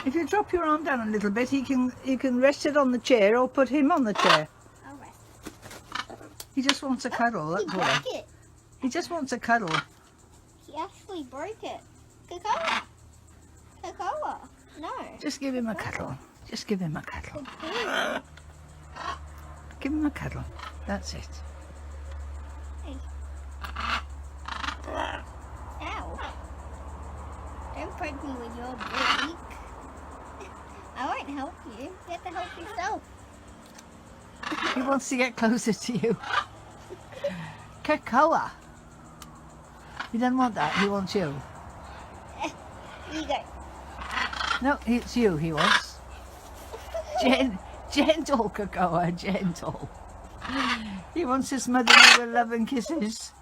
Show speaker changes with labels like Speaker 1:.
Speaker 1: If you drop your arm down a little bit, you can rest it on the chair or put him on the chair.
Speaker 2: I'll rest.
Speaker 1: He just wants a cuddle,
Speaker 2: He
Speaker 1: that
Speaker 2: broke
Speaker 1: boy.
Speaker 2: it.
Speaker 1: He just wants a cuddle.
Speaker 2: He actually broke it. Cocoa. Cocoa. No.
Speaker 1: Just give him a cuddle. Just give him a cuddle.
Speaker 2: Cocoa.
Speaker 1: Give him a cuddle. That's it.
Speaker 2: Hey. Ow. Don't break me with your beak. I won't help you. You have to help yourself.
Speaker 1: He wants to get closer to you. Cocoa. He doesn't want that. He wants you.
Speaker 2: You go.
Speaker 1: No, it's you he wants. Gentle, Cocoa, gentle. He wants to smother you with love and kisses.